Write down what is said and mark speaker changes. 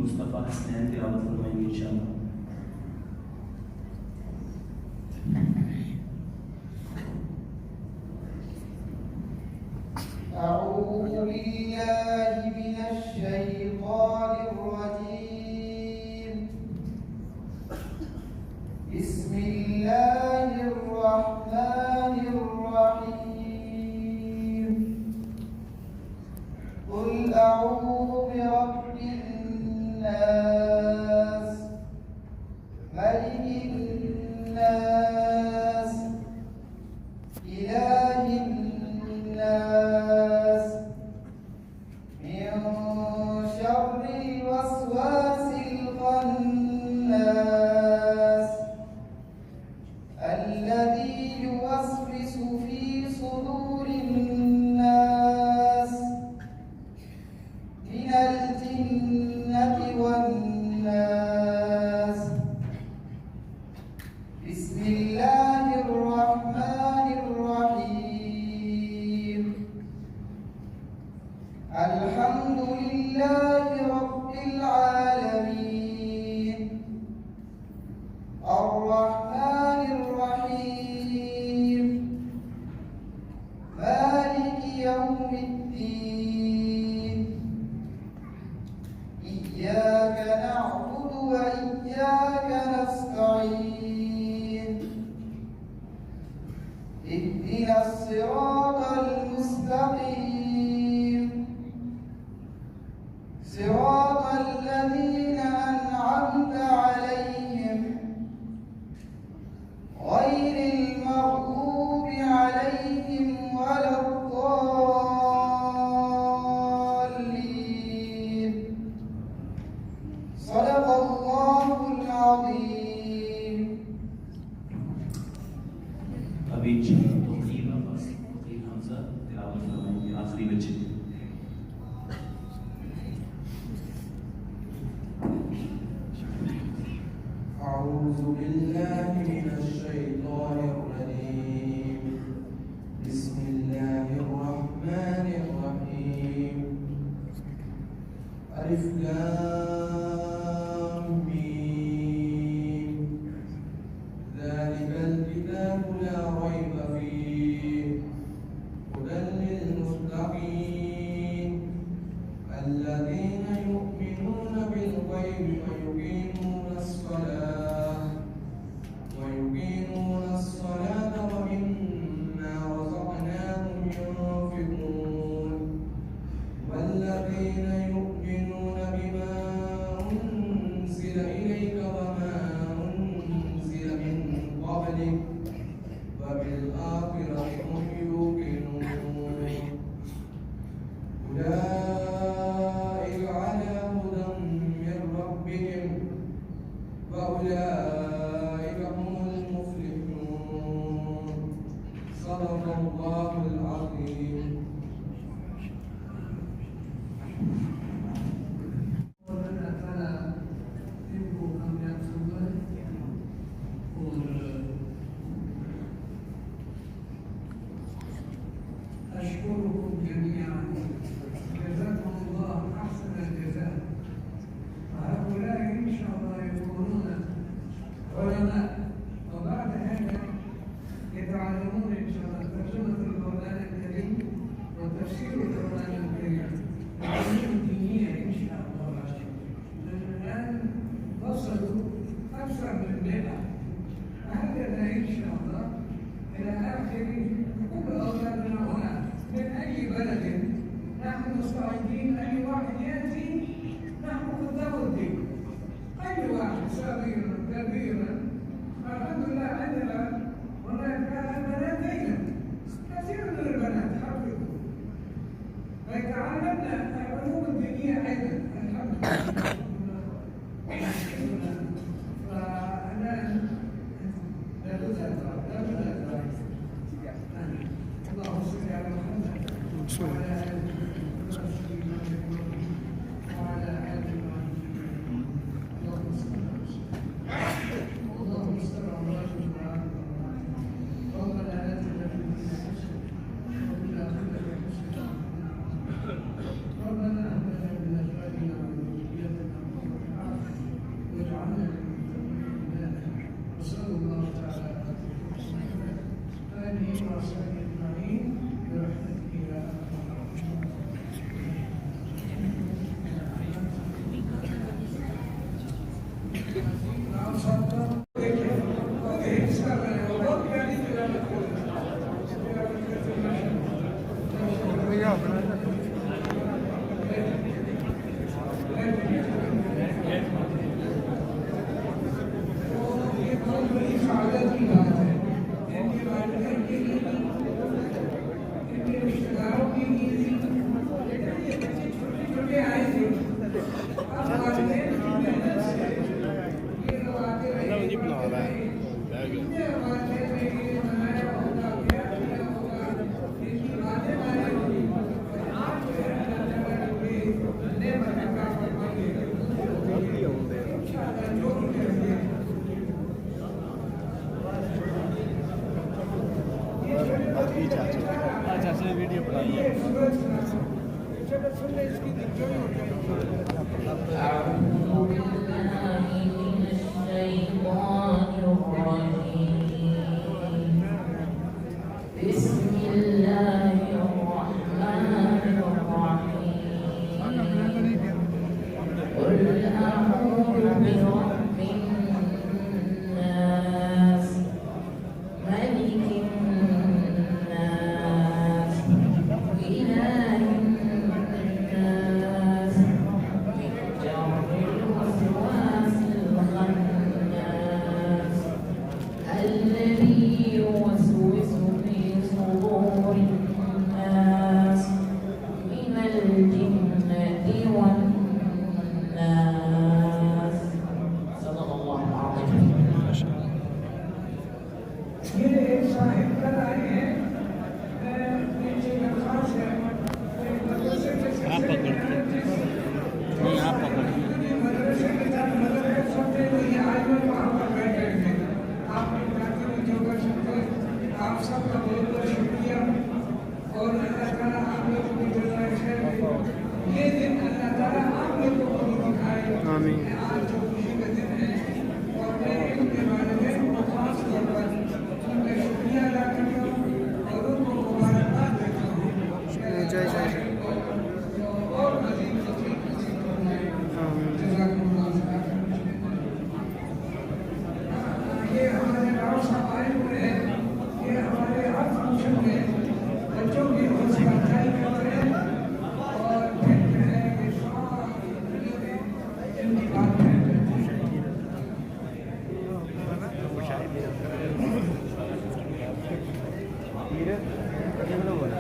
Speaker 1: मुस्तफ़ा हसनैन तिलावत फरमाएंगे इंशाअल्लाह।
Speaker 2: أعوذ بالله من الشيطان الرجيم. بسم الله الرحمن الرحيم. قل أعوذ برب الناس ملك الناس إله الناس من شر الوسواس الخناس الذي يوسوس في صدور الناس من الجنة والناس. بسم الله الرحمن الرحيم. الحمد لله رب العالمين الرحمن الرحيم مالك يوم الدين. إياك نعبد وإياك نستعين. اهدنا الصراط المستقيم صراط الذين أنعمت عليهم غير المغضوب عليهم ولا الضالين. صدق الله العظيم.
Speaker 1: अभी तौकीर वापस तौकीर हमजा तिलावत फरमाएंगे आखिरी बच्चे।
Speaker 2: أعوذ بالله من الشيطان الرجيم. بسم الله الرحمن الرحيم. ألف لام ميم. ذلك الكتاب لا ريب فيه هدى للمتقين الذين يؤمنون بالغيب ويقيمون الصلاة ومما رزقناهم ينفقون والذين يؤمنون بما أنزل إليك وما أنزل من قبلك وبالآخرة هم يوقنون. أولئك على هدى من ربهم وأولئك هم المفلحون. صدق الله العظيم.
Speaker 3: أشكركم جميعا جزاكم الله أحسن الجزاء. وهؤلاء إن شاء الله يكونون علماء وبعد أكثر من 100. هكذا إن شاء الله إلى آخر كل أولادنا هنا من أي بلد نحن مستعدين. أي واحد يأتي نحن قدام الدين، أي واحد صغيرا كبيرا. الحمد لله عندنا هناك بنات أيضا، كثير من البنات حفظوا فتعلمنا العلوم الدينية أيضا الحمد لله. فالآن لا تزال اللهم صل على محمد وعلى آل محمد وعلى آل محمد. اللهم صل على محمد. ربنا آتنا في الدنيا حسنة وفي الآخرة حسنة ربنا هب لنا من أزواجنا وذرياتنا قرة أعين واجعلنا للمتقين إماما. وصلى الله تعالى على محمد آله وصحبه أجمعين برحمتك يا أرحم الراحمين.
Speaker 4: अच्छा से वीडियो बनाई है। Mira, ¿qué es lo bueno?